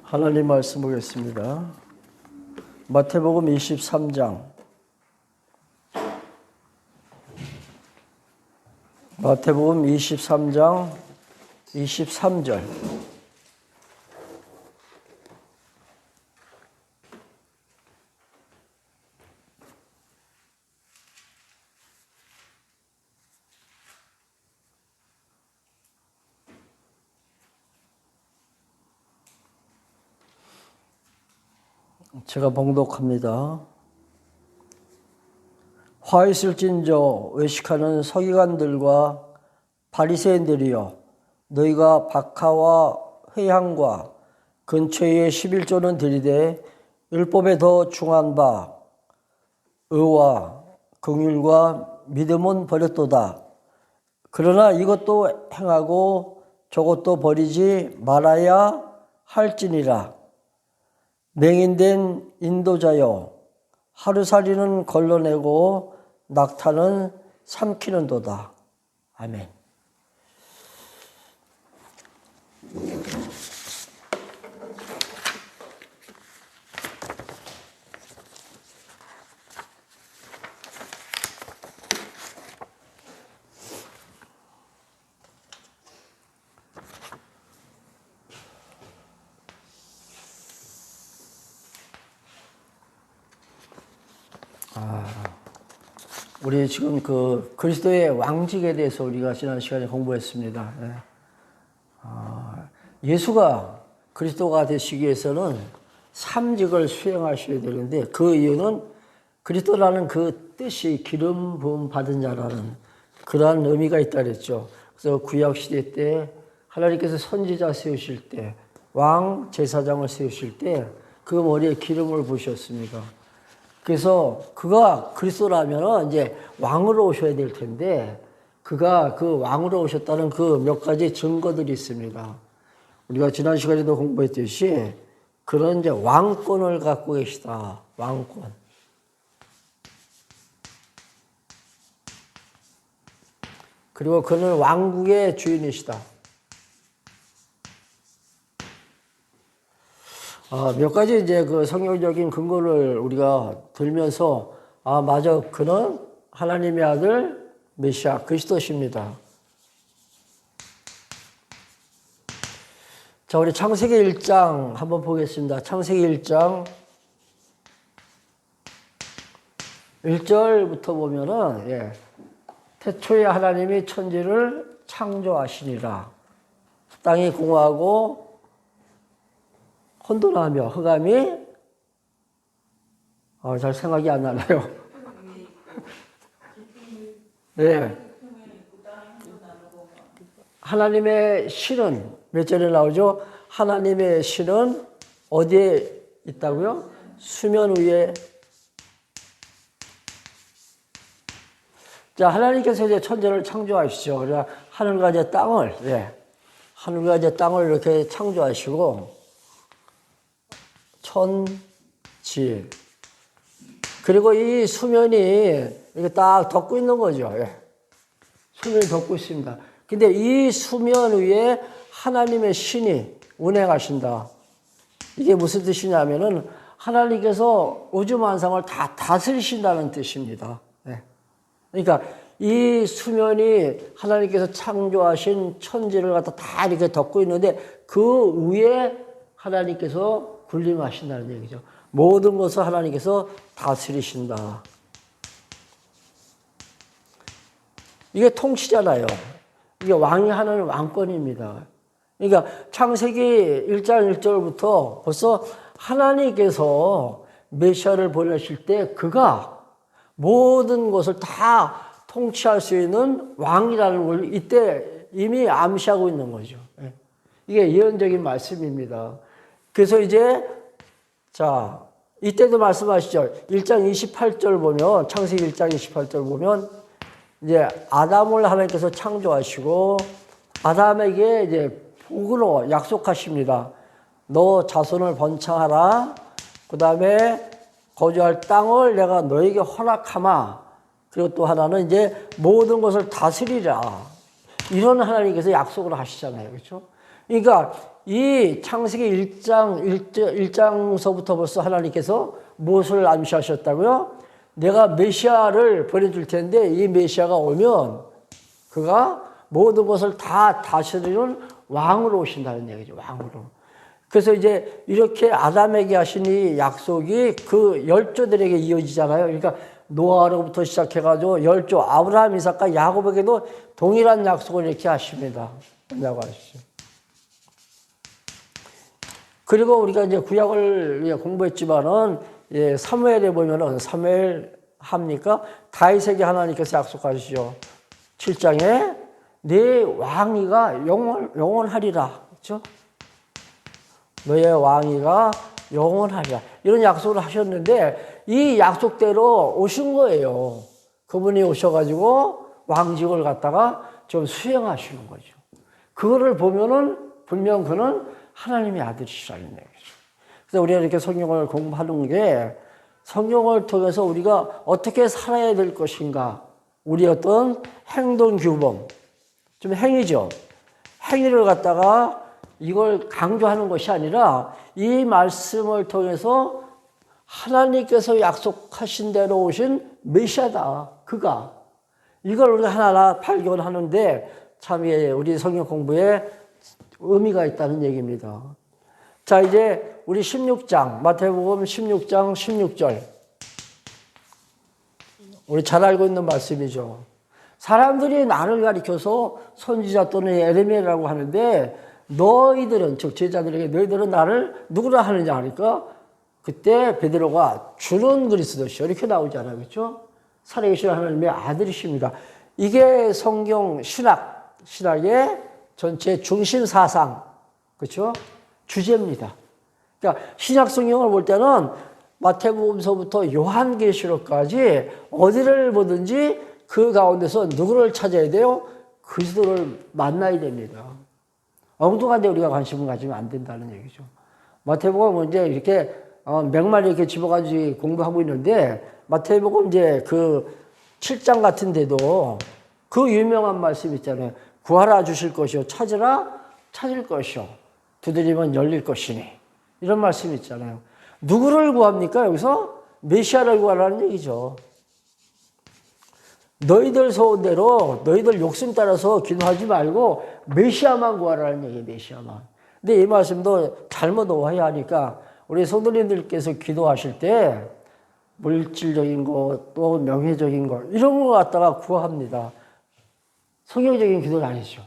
하나님 말씀 보겠습니다. 마태복음 23장. 마태복음 23장 23절. 제가 봉독합니다. 화 있을진저 외식하는 서기관들과 바리새인들이여, 너희가 박하와 회향과 근처에 11조는 들이되 율법에 더 중한 바 의와 긍휼과 믿음은 버렸도다. 그러나 이것도 행하고 저것도 버리지 말아야 할지니라. 맹인된 인도자여, 하루살이는 걸러내고 낙타는 삼키는도다. 아멘. 우리 지금 그 그리스도의 왕직에 대해서 우리가 지난 시간에 공부했습니다. 예수가 그리스도가 되시기 위해서는 삼직을 수행하셔야 되는데, 그 이유는 그리스도라는 그 뜻이 기름 부음 받은 자라는 그러한 의미가 있다 그랬죠. 그래서 구약 시대 때 하나님께서 선지자 세우실 때, 왕 제사장을 세우실 때 그 머리에 기름을 부으셨습니다. 그래서 그가 그리스도라면 이제 왕으로 오셔야 될 텐데, 그가 그 왕으로 오셨다는 그 몇 가지 증거들이 있습니다. 우리가 지난 시간에도 공부했듯이 그런 이제 왕권을 갖고 계시다. 왕권. 그리고 그는 왕국의 주인이시다. 몇 가지 이제 그 성경적인 근거를 우리가 들면서, 맞아, 그는 하나님의 아들 메시아 그리스도십니다. 자, 우리 창세기 1장 한번 보겠습니다. 창세기 1장 1절부터 보면은, 태초에 하나님이 천지를 창조하시니라. 땅이 공허하고 혼돈하며 흑암이 잘 생각이 안 나나요? 네. 하나님의 신은 몇 절에 나오죠? 하나님의 신은 어디에 있다고요? 수면 위에. 자, 하나님께서 이제 천지를 창조하시죠. 그러니까 하늘과 이제 땅을, 하늘과 이제 땅을 이렇게 창조하시고, 천지. 그리고 이 수면이 이렇게 딱 덮고 있는 거죠. 수면이 덮고 있습니다. 근데 이 수면 위에 하나님의 신이 운행하신다. 이게 무슨 뜻이냐면은 하나님께서 우주 만상을 다 다스리신다는 뜻입니다. 그러니까 이 수면이 하나님께서 창조하신 천지를 갖다 다 이렇게 덮고 있는데, 그 위에 하나님께서 군림하신다는 얘기죠. 모든 것을 하나님께서 다스리신다. 이게 통치잖아요. 이게 왕이 하는 왕권입니다. 그러니까 창세기 1장 1절부터 벌써 하나님께서 메시아를 보내실 때 그가 모든 것을 다 통치할 수 있는 왕이라는 걸 이때 이미 암시하고 있는 거죠. 이게 예언적인 말씀입니다. 그래서 이제, 자, 이때도 말씀하시죠. 1장 28절 보면, 창세기 1장 28절 보면, 이제 아담을 하나님께서 창조하시고, 아담에게 이제 복으로 약속하십니다. 너 자손을 번창하라. 그 다음에 거주할 땅을 내가 너에게 허락하마. 그리고 또 하나는 이제 모든 것을 다스리라. 이런 하나님께서 약속을 하시잖아요. 그렇죠? 그러니까 이 창세기 1장서부터 벌써 하나님께서 무엇을 암시하셨다고요? 내가 메시아를 보내줄 텐데 이 메시아가 오면 그가 모든 것을 다 다스리는 왕으로 오신다는 얘기죠. 왕으로. 그래서 이제 이렇게 아담에게 하신 이 약속이 그 열조들에게 이어지잖아요. 그러니까 노아로부터 시작해가지고 열조 아브라함, 이삭과 야곱에게도 동일한 약속을 이렇게 하십니다. 라고 하시죠. 그리고 우리가 이제 구약을 공부했지만은 사무엘에 보면은 사무엘 합니까? 다윗에게 하나님께서 약속하시죠. 7장에 네 왕위가 영원하리라. 그렇죠? 너의 왕위가 영원하리라. 이런 약속을 하셨는데 이 약속대로 오신 거예요. 그분이 오셔가지고 왕직을 갖다가 좀 수행하시는 거죠. 그거를 보면은 분명 그는 하나님의 아들이시라는 얘기죠. 그래서 우리가 이렇게 성경을 공부하는 게 성경을 통해서 우리가 어떻게 살아야 될 것인가, 우리 어떤 행동 규범, 좀 행위죠. 행위를 갖다가 이걸 강조하는 것이 아니라 이 말씀을 통해서 하나님께서 약속하신 대로 오신 메시아다. 그가. 이걸 우리가 하나하나 발견하는데 참 우리 성경 공부에 의미가 있다는 얘기입니다. 자, 이제 우리 16장, 마태복음 16장 16절. 우리 잘 알고 있는 말씀이죠. 사람들이 나를 가리켜서 선지자 또는 예레미야라고 하는데 너희들은, 즉 제자들에게 너희들은 나를 누구라 하느냐 하니까 그때 베드로가 주는 그리스도시요 이렇게 나오잖아요. 그렇죠? 살아계신 하나님의 아들이십니다. 이게 성경 신학의 전체 중심 사상, 그렇죠? 주제입니다. 그러니까 신약 성경을 볼 때는 마태복음서부터 요한계시록까지 어디를 보든지 그 가운데서 누구를 찾아야 돼요? 그리스도를 만나야 됩니다. 엉뚱한 데 우리가 관심을 가지면 안 된다는 얘기죠. 마태복음은 이제 이렇게 맥말 이렇게 집어가지고 공부하고 있는데 마태복음 이제 그 7장 같은 데도 그 유명한 말씀 있잖아요. 구하라 주실 것이요. 찾으라 찾을 것이요. 두드리면 열릴 것이니. 이런 말씀 있잖아요. 누구를 구합니까? 여기서 메시아를 구하라는 얘기죠. 너희들 소원대로 너희들 욕심 따라서 기도하지 말고 메시아만 구하라는 얘기예요. 메시아만. 근데 이 말씀도 잘못 오해하니까 우리 성도님들께서 기도하실 때 물질적인 것, 또 명예적인 것 이런 거 갖다가 구합니다. 성경적인 기도는 아니죠.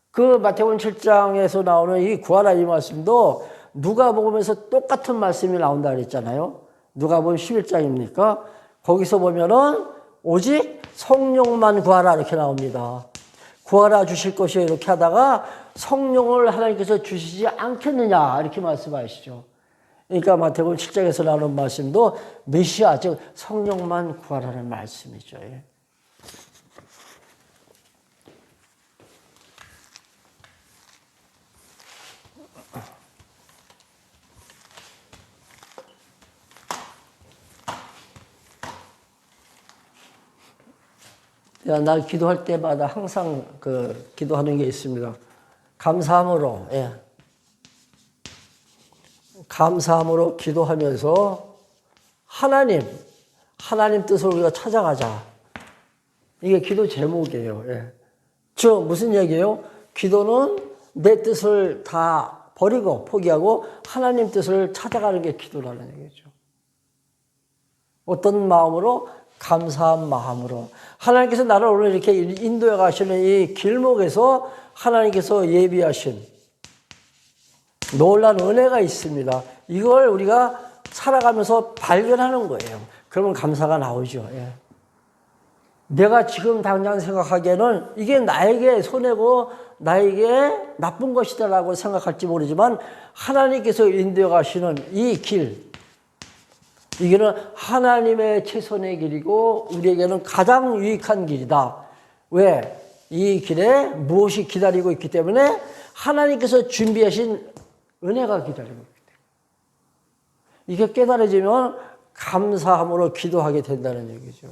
그 마태복음 7장에서 나오는 이 구하라 이 말씀도 누가복음에서 똑같은 말씀이 나온다 그랬잖아요. 누가복음 11장입니까? 거기서 보면은 오직 성령만 구하라 이렇게 나옵니다. 구하라 주실 것이요 이렇게 하다가 성령을 하나님께서 주시지 않겠느냐 이렇게 말씀하시죠. 그러니까 마태복음 7장에서 나오는 말씀도 메시아 즉 성령만 구하라는 말씀이죠. 나 기도할 때마다 항상 기도하는 게 있습니다. 감사함으로, 감사함으로 기도하면서 하나님 뜻을 우리가 찾아가자. 이게 기도 제목이에요. 즉, 무슨 얘기예요? 기도는 내 뜻을 다 버리고 포기하고 하나님 뜻을 찾아가는 게 기도라는 얘기죠. 어떤 마음으로? 감사한 마음으로. 하나님께서 나를 오늘 이렇게 인도해 가시는 이 길목에서 하나님께서 예비하신 놀라운 은혜가 있습니다. 이걸 우리가 살아가면서 발견하는 거예요. 그러면 감사가 나오죠. 내가 지금 당장 생각하기에는 이게 나에게 손해고 나에게 나쁜 것이다라고 생각할지 모르지만 하나님께서 인도해 가시는 이 길, 이게는 하나님의 최선의 길이고 우리에게는 가장 유익한 길이다. 왜? 이 길에 무엇이 기다리고 있기 때문에 하나님께서 준비하신 은혜가 기다리고 있기 때문에. 이게 깨달아지면 감사함으로 기도하게 된다는 얘기죠.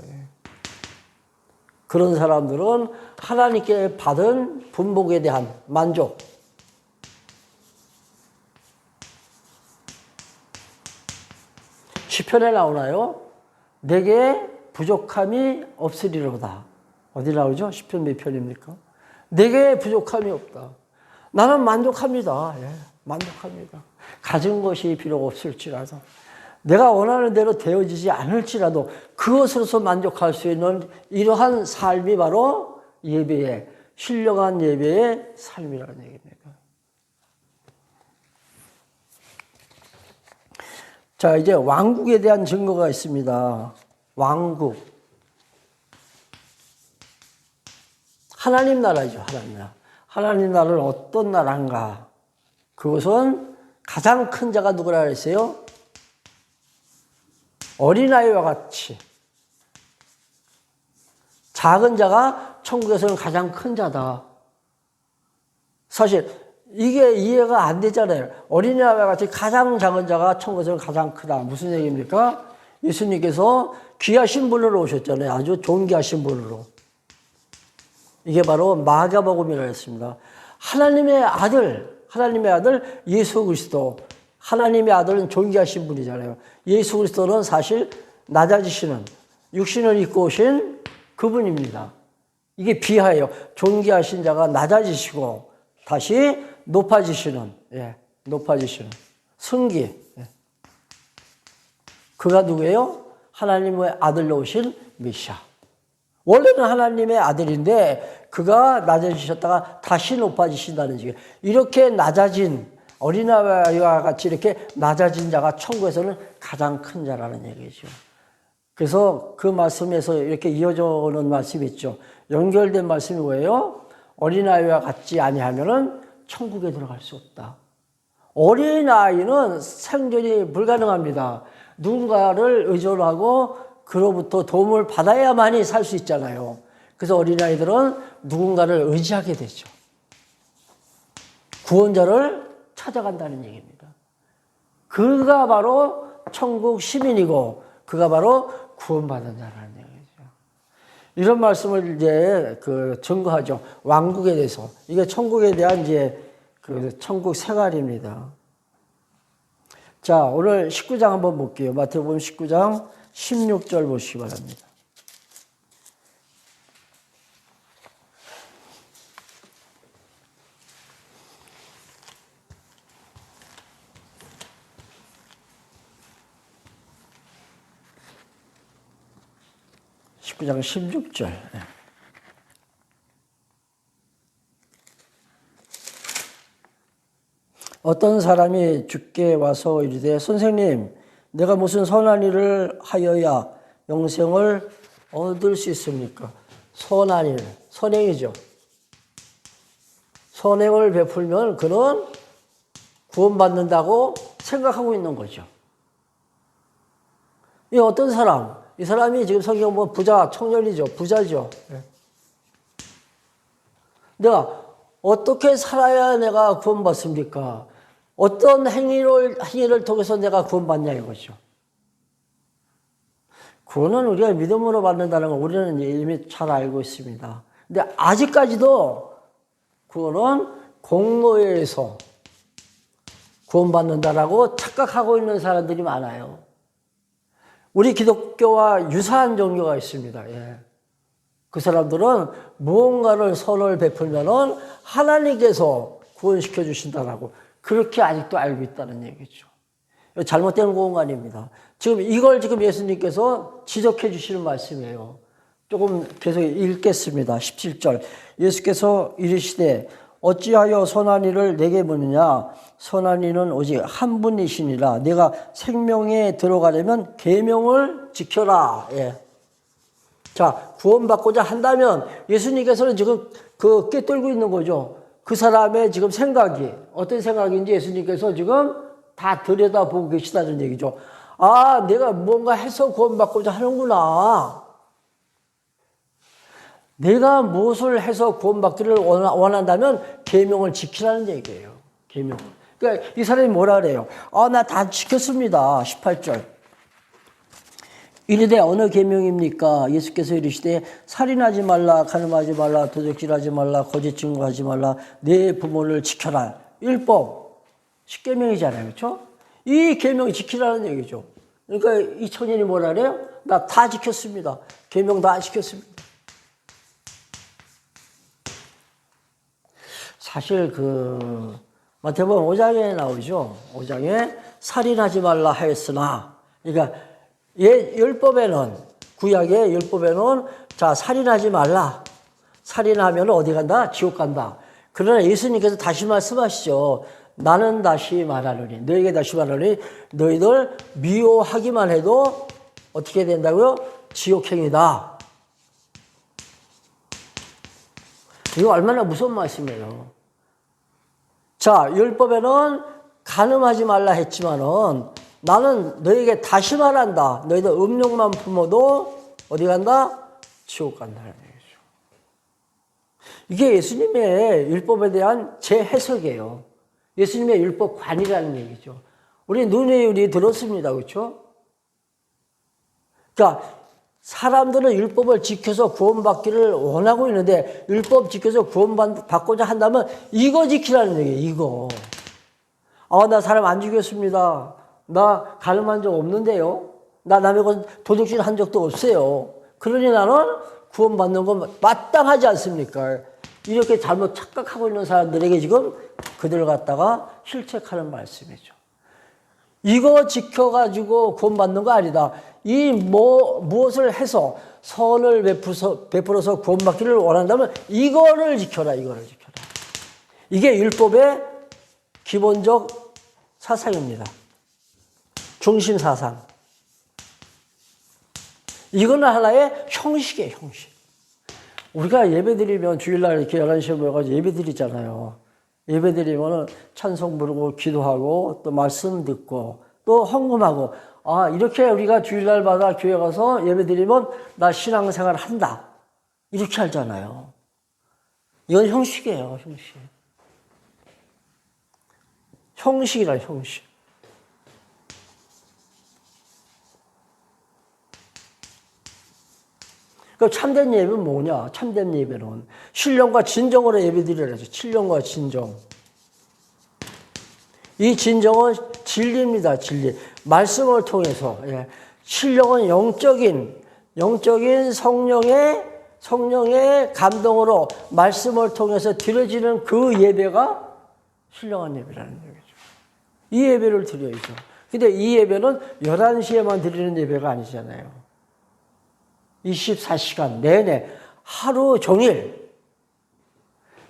그런 사람들은 하나님께 받은 분복에 대한 만족, 시편에 나오나요? 내게 부족함이 없으리로다. 어디 나오죠? 시편 몇 편입니까? 내게 부족함이 없다. 나는 만족합니다. 예, 만족합니다. 가진 것이 비록 없을지라도 내가 원하는 대로 되어지지 않을지라도 그것으로서 만족할 수 있는 이러한 삶이 바로 예배의 신령한 예배의 삶이라는 얘기입니다. 자, 이제 왕국에 대한 증거가 있습니다. 왕국. 하나님 나라죠, 하나님 나라. 하나님 나라는 어떤 나라인가? 그것은 가장 큰 자가 누구라 그랬어요? 어린아이와 같이. 작은 자가 천국에서는 가장 큰 자다. 사실 이게 이해가 안 되잖아요. 어린아이와 같이 가장 작은 자가 천국에서는 가장 크다. 무슨 얘기입니까? 예수님께서 귀하신 분으로 오셨잖아요. 아주 존귀하신 분으로. 이게 바로 마가복음이라고 했습니다. 하나님의 아들 예수 그리스도. 하나님의 아들은 존귀하신 분이잖아요. 예수 그리스도는 사실 낮아지시는 육신을 입고 오신 그분입니다. 이게 비하예요. 존귀하신 자가 낮아지시고 다시 높아지시는, 예, 높아지시는 승기. 예. 그가 누구예요? 하나님의 아들로 오신 메시아. 원래는 하나님의 아들인데 그가 낮아지셨다가 다시 높아지신다는 얘기예요. 이렇게 낮아진 어린아이와 같이 이렇게 낮아진 자가 천국에서는 가장 큰 자라는 얘기죠. 그래서 그 말씀에서 이렇게 이어져 오는 말씀이 있죠. 연결된 말씀이 뭐예요? 어린아이와 같지 아니하면은 천국에 들어갈 수 없다. 어린아이는 생존이 불가능합니다. 누군가를 의존하고 그로부터 도움을 받아야만이 살 수 있잖아요. 그래서 어린아이들은 누군가를 의지하게 되죠. 구원자를 찾아간다는 얘기입니다. 그가 바로 천국 시민이고 그가 바로 구원받은 자라는 얘기죠. 이런 말씀을 이제 증거하죠. 왕국에 대해서. 이게 천국에 대한 이제 천국 생활입니다. 자, 오늘 19장 한번 볼게요. 마태복음 19장 16절 보시기 바랍니다. 구 장 16절. 어떤 사람이 주께 와서 이르되 선생님 내가 무슨 선한 일을 하여야 영생을 얻을 수 있습니까? 선한 일, 선행이죠. 선행을 베풀면 그는 구원받는다고 생각하고 있는 거죠. 이 어떤 사람, 이 사람이 지금 성경 보면 부자, 청년이죠. 부자죠. 내가 어떻게 살아야 내가 구원받습니까? 어떤 행위를 통해서 내가 구원받냐 이거죠. 구원은 우리가 믿음으로 받는다는 걸 우리는 이미 잘 알고 있습니다. 근데 아직까지도 구원은 공로에 의해서 구원받는다라고 착각하고 있는 사람들이 많아요. 우리 기독교와 유사한 종교가 있습니다. 예. 그 사람들은 무언가를 선을 베풀면은 하나님께서 구원시켜 주신다라고 그렇게 아직도 알고 있다는 얘기죠. 잘못된 구원관입니다. 지금 이걸 지금 예수님께서 지적해 주시는 말씀이에요. 조금 계속 읽겠습니다. 17절. 예수께서 이르시되 어찌하여 선한 이를 내게 묻느냐? 선한 이는 오직 한 분이시니라. 내가 생명에 들어가려면 계명을 지켜라. 예. 자, 구원받고자 한다면 예수님께서는 지금 꿰뚫고 있는 거죠. 그 사람의 지금 생각이 어떤 생각인지 예수님께서 지금 다 들여다보고 계시다는 얘기죠. 아, 내가 뭔가 해서 구원받고자 하는구나. 내가 무엇을 해서 구원받기를 원한다면 계명을 지키라는 얘기예요. 계명. 그러니까 이 사람이 뭐라 그래요? 아, 나 다 지켰습니다. 18절. 이르되 어느 계명입니까? 예수께서 이르시되 살인하지 말라, 간음하지 말라, 도둑질하지 말라, 거짓 증거하지 말라, 내 부모를 지켜라. 율법. 10계명이잖아요. 그렇죠? 이 계명 지키라는 얘기죠. 그러니까 이 청년이 뭐라 그래요? 나 다 지켰습니다. 계명 다 지켰습니다. 사실 마태복음 5장에 나오죠. 5장에 살인하지 말라 하였으나, 그러니까 율법에는, 구약의 율법에는 자, 살인하지 말라. 살인하면 어디 간다? 지옥 간다. 그러나 예수님께서 다시 말씀하시죠. 나는 다시 말하노니, 너에게 다시 말하노니, 너희들 미워하기만 해도 어떻게 된다고요? 지옥행이다. 이거 얼마나 무서운 말씀이에요. 자, 율법에는 간음하지 말라 했지만은 나는 너에게 다시 말한다. 너희들 음욕만 품어도 어디 간다? 지옥 간다는 얘기죠. 이게 예수님의 율법에 대한 재해석이에요. 예수님의 율법관이라는 얘기죠. 우리 우리 들었습니다. 그렇죠? 그러니까 사람들은 율법을 지켜서 구원받기를 원하고 있는데 율법 지켜서 구원받고자 한다면 이거 지키라는 얘기예요. 이거. 나 사람 안 죽였습니다. 나 간음한 적 없는데요. 나 남의 것 도둑질 한 적도 없어요. 그러니 나는 구원받는 건 마땅하지 않습니까? 이렇게 잘못 착각하고 있는 사람들에게 지금 그들을 갖다가 실책하는 말씀이죠. 이거 지켜가지고 구원받는 거 아니다. 무엇을 해서 선을 베풀어서 구원받기를 원한다면 이거를 지켜라, 이거를 지켜라. 이게 율법의 기본적 사상입니다. 중심 사상. 이거는 하나의 형식이에요, 형식. 우리가 예배드리면 주일날 이렇게 11시에 모여가지고 예배드리잖아요. 예배드리면 찬송 부르고 기도하고 또 말씀 듣고 또 헌금하고 이렇게 우리가 주일날마다 교회 가서 예배드리면 나 신앙생활 한다. 이렇게 하잖아요. 이건 형식이에요, 형식. 형식이라, 형식. 그 참된 예배는 뭐냐? 참된 예배는 신령과 진정으로 예배드리라죠. 신령과 진정. 이 진정은 진리입니다. 진리. 말씀을 통해서. 신령은 영적인 성령의 감동으로 말씀을 통해서 드려지는 그 예배가 신령한 예배라는 얘기죠. 이 예배를 드려야죠. 근데 이 예배는 11시에만 드리는 예배가 아니잖아요. 24시간 내내 하루 종일.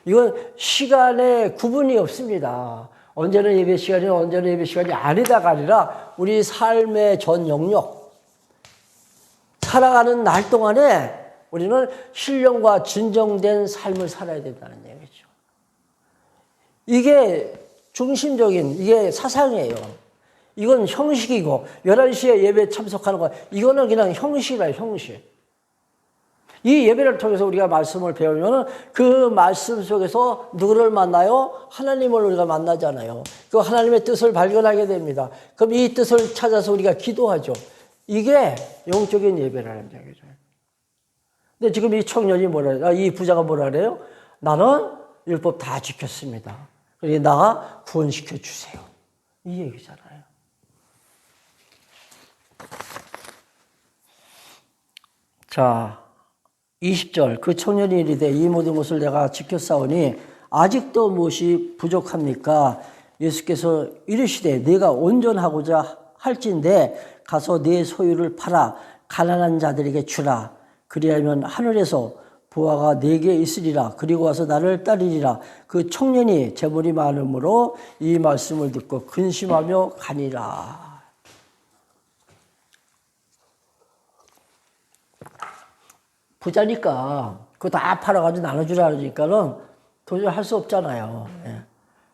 이건 시간에 구분이 없습니다. 언제는 예배 시간이 언제는 예배 시간이 아니다가 아니라 우리 삶의 전 영역, 살아가는 날 동안에 우리는 신령과 진정된 삶을 살아야 된다는 얘기죠. 이게 중심적인, 이게 사상이에요. 이건 형식이고 11시에 예배 참석하는 거 이거는 그냥 형식이라, 형식. 이 예배를 통해서 우리가 말씀을 배우면 그 말씀 속에서 누구를 만나요? 하나님을 우리가 만나잖아요. 그 하나님의 뜻을 발견하게 됩니다. 그럼 이 뜻을 찾아서 우리가 기도하죠. 이게 영적인 예배라는 얘기죠. 근데 지금 이 청년이 이 부자가 뭐라 그래요? 나는 율법 다 지켰습니다. 그러니까 나 구원시켜 주세요. 이 얘기잖아요. 자, 20절 그 청년이 이르되 이 모든 것을 내가 지켰사오니 아직도 무엇이 부족합니까? 예수께서 이르시되 네가 온전하고자 할진대 가서 네 소유를 팔아 가난한 자들에게 주라. 그리하면 하늘에서 보화가 네게 있으리라. 그리고 와서 나를 따르리라. 그 청년이 재물이 많으므로 이 말씀을 듣고 근심하며 가니라. 부자니까 그거 다 팔아가지고 나눠주라 그러니까는 도저히 할 수 없잖아요.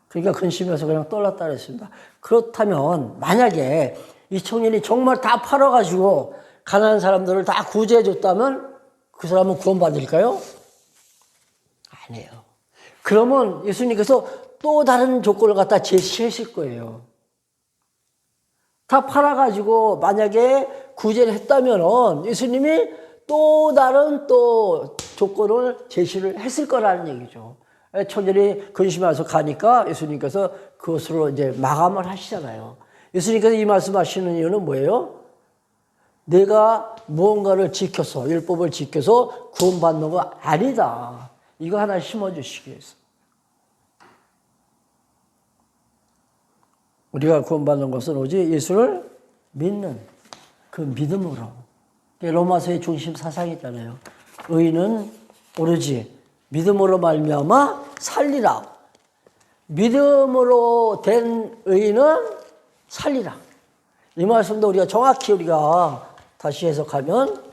그러니까 근심해서 그냥 떠났다 그랬습니다. 그렇다면 만약에 이 청년이 정말 다 팔아가지고 가난한 사람들을 다 구제해 줬다면 그 사람은 구원받을까요? 아니에요. 그러면 예수님께서 또 다른 조건을 갖다 제시했을 거예요. 다 팔아가지고 만약에 구제를 했다면 예수님이 또 다른 조건을 제시를 했을 거라는 얘기죠. 청년이 근심해서 가니까 예수님께서 그것으로 이제 마감을 하시잖아요. 예수님께서 이 말씀하시는 이유는 뭐예요? 내가 무언가를 지켜서, 율법을 지켜서 구원받는 거 아니다. 이거 하나 심어주시기 위해서. 우리가 구원받는 것은 오직 예수를 믿는 그 믿음으로. 로마서의 중심 사상이잖아요. 의인은 오로지 믿음으로 말미암아 살리라. 믿음으로 된 의인은 살리라. 이 말씀도 우리가 정확히 우리가 다시 해석하면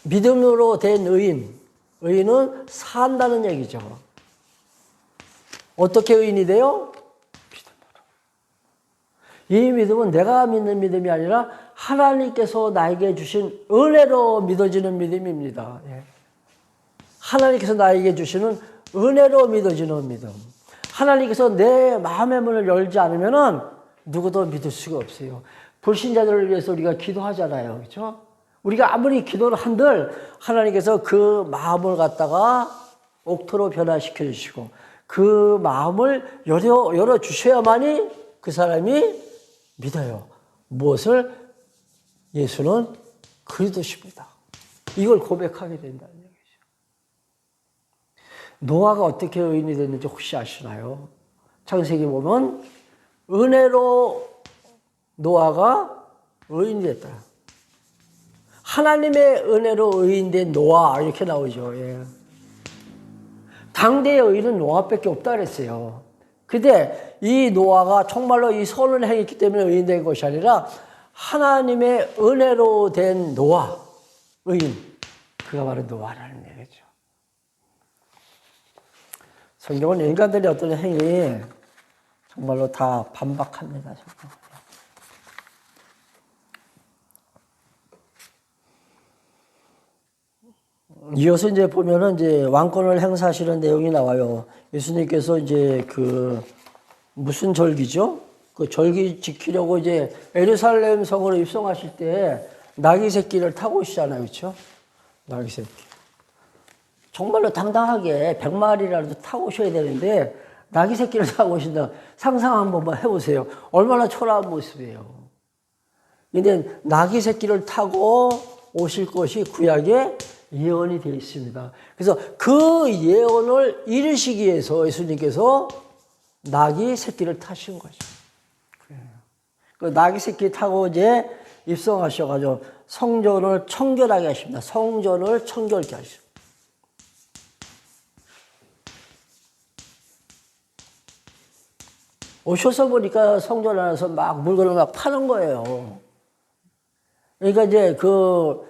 믿음으로 된 의인은 산다는 얘기죠. 어떻게 의인이 돼요? 이 믿음은 내가 믿는 믿음이 아니라 하나님께서 나에게 주신 은혜로 믿어지는 믿음입니다. 하나님께서 나에게 주시는 은혜로 믿어지는 믿음. 하나님께서 내 마음의 문을 열지 않으면 누구도 믿을 수가 없어요. 불신자들을 위해서 우리가 기도하잖아요. 그렇죠? 우리가 아무리 기도를 한들 하나님께서 그 마음을 갖다가 옥토로 변화시켜 주시고 그 마음을 열어주셔야만이 그 사람이 믿어요. 무엇을? 예수는 그리스도십니다. 이걸 고백하게 된다는 얘기죠. 노아가 어떻게 의인이 됐는지 혹시 아시나요? 창세기 보면 은혜로 노아가 의인이 됐다. 하나님의 은혜로 의인된 노아 이렇게 나오죠. 예. 당대의 의인은 노아밖에 없다 그랬어요. 근데 이 노아가 정말로 이 선을 행했기 때문에 의인된 것이 아니라 하나님의 은혜로 된 노아, 의인. 그가 바로 노아라는 얘기죠. 성경은 인간들의 어떤 행위 정말로 다 반박합니다. 이어서 이제 보면은 이제 왕권을 행사하시는 내용이 나와요. 예수님께서 이제 그 무슨 절기죠? 그 절기 지키려고 이제 예루살렘 성으로 입성하실 때 나귀 새끼를 타고 오시잖아요. 그렇죠? 나귀 새끼. 정말로 당당하게 100마리라도 타고 오셔야 되는데 나귀 새끼를 타고 오신다. 상상 한번 해보세요. 얼마나 초라한 모습이에요. 근데 나귀 새끼를 타고 오실 것이 구약에 예언이 되어 있습니다. 그래서 그 예언을 이루시기 위해서 예수님께서 나귀 새끼를 타신 거죠. 그 나귀 새끼 타고 이제 입성하셔가지고 성전을 청결하게 하십니다. 성전을 청결케 하십니다. 오셔서 보니까 성전 안에서 막 물건을 막 파는 거예요. 그러니까 이제 그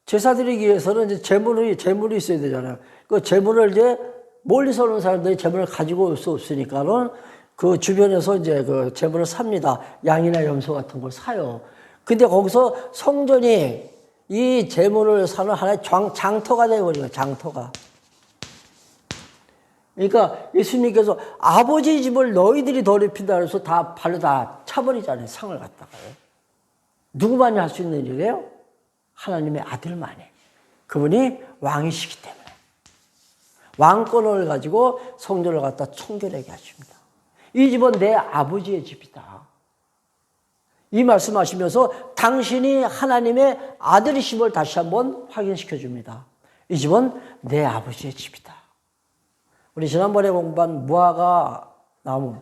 제사 드리기 위해서는 이제 재물이 있어야 되잖아요. 그 재물을 이제 멀리서 오는 사람들이 재물을 가지고 올 수 없으니까는 그 주변에서 이제 그 재물을 삽니다. 양이나 염소 같은 걸 사요. 근데 거기서 성전이 이 재물을 사는 하나의 장터가 되어버린 거예요. 장터가. 그러니까 예수님께서 아버지 집을 너희들이 더럽힌다 그래서 다 발로 다 차버리잖아요. 상을 갖다가요. 누구만이 할 수 있는 일이에요? 하나님의 아들만이. 그분이 왕이시기 때문에. 왕권을 가지고 성전을 갖다 청결하게 하십니다. 이 집은 내 아버지의 집이다. 이 말씀하시면서 당신이 하나님의 아들이심을 다시 한번 확인시켜 줍니다. 이 집은 내 아버지의 집이다. 우리 지난번에 공부한 무화과 나무.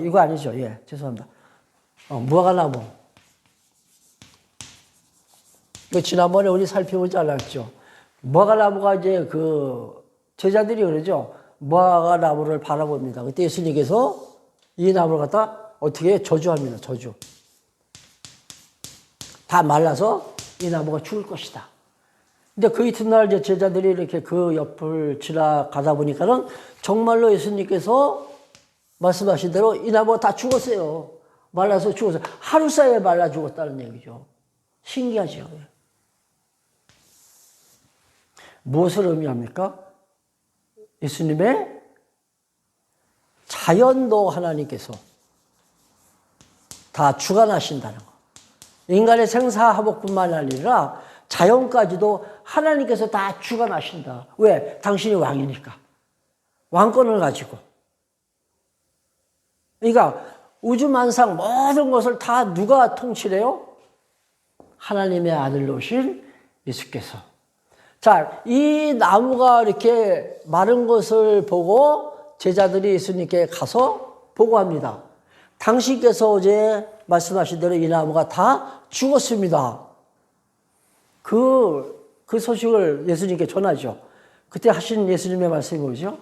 이거 아니죠. 예, 죄송합니다. 무화과 나무. 지난번에 우리 살펴보지 않았죠. 무화과 나무가 이제 그 제자들이 그러죠. 무화과 나무를 바라봅니다. 그때 예수님께서 이 나무를 갖다 어떻게 저주합니다. 저주. 다 말라서 이 나무가 죽을 것이다. 근데 그 이튿날 이제 제자들이 이렇게 그 옆을 지나가다 보니까는 정말로 예수님께서 말씀하신 대로 이 나무가 다 죽었어요. 말라서 죽었어요. 하루 사이에 말라 죽었다는 얘기죠. 신기하죠. 무엇을 의미합니까? 예수님의 자연도 하나님께서 다 주관하신다는 거. 인간의 생사화복뿐만 아니라 자연까지도 하나님께서 다 주관하신다. 왜? 당신이 왕이니까. 왕권을 가지고. 그러니까 우주만상 모든 것을 다 누가 통치해요? 하나님의 아들로 오신 예수께서. 자, 이 나무가 이렇게 마른 것을 보고 제자들이 예수님께 가서 보고합니다. 당신께서 어제 말씀하신 대로 이 나무가 다 죽었습니다. 그 소식을 예수님께 전하죠. 그때 하신 예수님의 말씀이 뭐죠?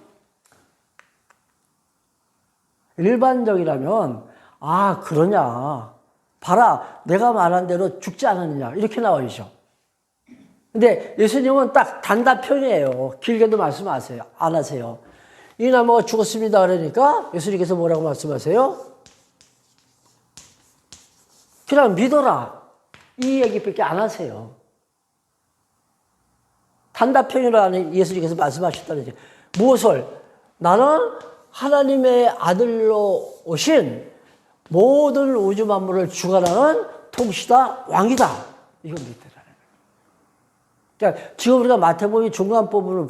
일반적이라면, 아, 그러냐. 봐라, 내가 말한 대로 죽지 않았느냐. 이렇게 나와야죠. 근데 예수님은 딱 단답형이에요. 길게도 말씀 안 하세요. 이 나무가 죽었습니다. 그러니까 예수님께서 뭐라고 말씀하세요? 그냥 믿어라. 이 얘기밖에 안 하세요. 단답형이라는 예수님께서 말씀하셨다는 얘기. 무엇을? 나는 하나님의 아들로 오신 모든 우주 만물을 주관하는 통치자 왕이다. 이건 믿더라. 그러니까 지금 우리가 마태복음 중간 부분을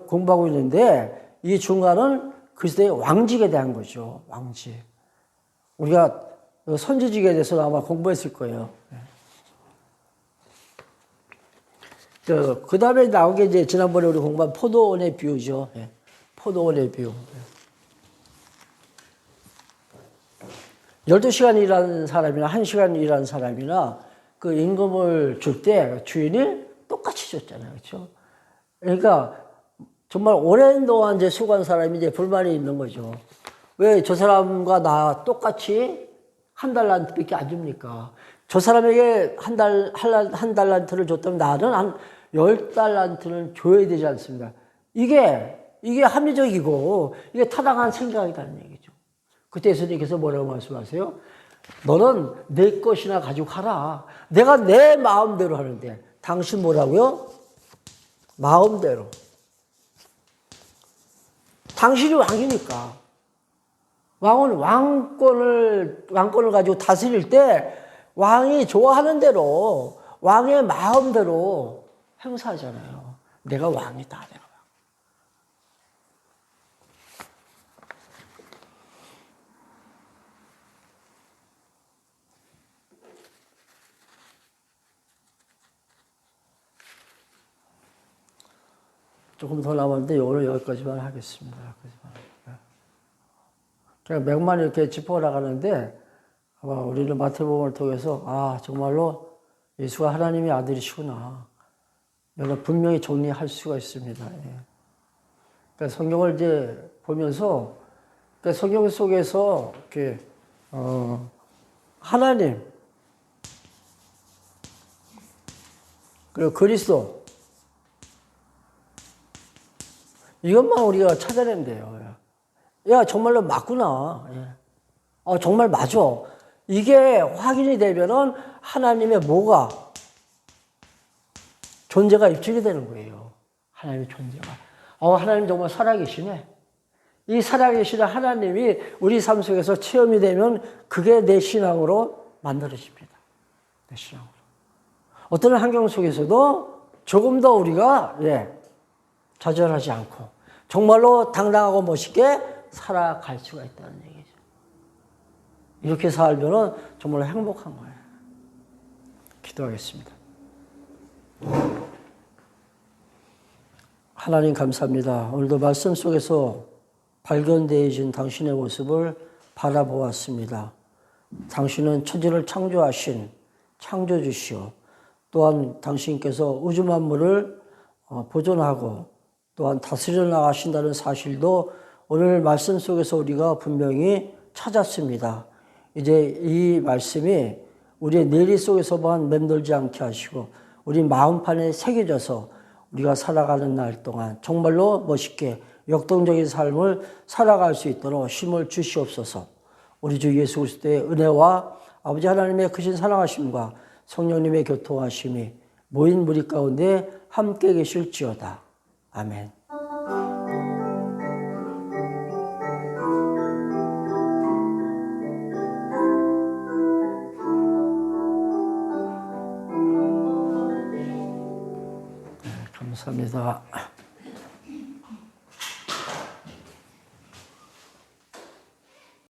공부하고 있는데 이 중간은 그리스도의 왕직에 대한 거죠. 왕직. 우리가 선지직에 대해서 아마 공부했을 거예요. 그 다음에 나온 게 이제 지난번에 우리 공부한 포도원의 비유죠. 포도원의 비유. 12시간 일하는 사람이나 1시간 일하는 사람이나 그 임금을 줄 때 주인이 똑같이 줬잖아요. 그렇죠? 그러니까 정말 오랜 동안 이제 수고한 사람이 이제 불만이 있는 거죠. 왜 저 사람과 나 똑같이 한 달란트밖에 안 줍니까? 저 사람에게 한 달란트를 줬다면 나는 한 10달란트는 줘야 되지 않습니다. 이게 합리적이고 이게 타당한 생각이라는 얘기죠. 그때 예수님께서 뭐라고 말씀하세요? 너는 내 것이나 가지고 가라. 내가 내 마음대로 하는데 당신 뭐라고요? 마음대로. 당신이 왕이니까. 왕은 왕권을 가지고 다스릴 때 왕이 좋아하는 대로 왕의 마음대로 행사하잖아요. 내가 왕이다. 내가 왕. 조금 더 남았는데 오늘 여기까지만 하겠습니다. 그냥 맥만 이렇게 짚어나가는데 아마 우리는 마태복음을 통해서 정말로 예수가 하나님의 아들이시구나. 이걸 분명히 정리할 수가 있습니다. 그러니까 성경을 이제 보면서 그러니까 성경 속에서 이렇게 하나님 그리고 그리스도 이것만 우리가 찾아내면 돼요. 야, 정말로 맞구나. 정말 맞아. 이게 확인이 되면은 하나님의 뭐가? 존재가 입증이 되는 거예요. 하나님의 존재가. 하나님 정말 살아계시네. 이 살아계시는 하나님이 우리 삶 속에서 체험이 되면 그게 내 신앙으로 만들어집니다. 내 신앙으로. 어떤 환경 속에서도 조금 더 우리가, 좌절하지 않고 정말로 당당하고 멋있게 살아갈 수가 있다는 얘기죠. 이렇게 살면 정말 행복한 거예요. 기도하겠습니다. 하나님 감사합니다. 오늘도 말씀 속에서 발견되어진 당신의 모습을 바라보았습니다. 당신은 천지를 창조하신 창조주시오. 또한 당신께서 우주 만물을 보존하고 또한 다스려 나가신다는 사실도 오늘 말씀 속에서 우리가 분명히 찾았습니다. 이제 이 말씀이 우리의 뇌리 속에서만 맴돌지 않게 하시고 우리 마음판에 새겨져서 우리가 살아가는 날 동안 정말로 멋있게 역동적인 삶을 살아갈 수 있도록 힘을 주시옵소서. 우리 주 예수 그리스도의 은혜와 아버지 하나님의 크신 사랑하심과 성령님의 교통하심이 모인 무리 가운데 함께 계실지어다. 아멘. 감사합니다.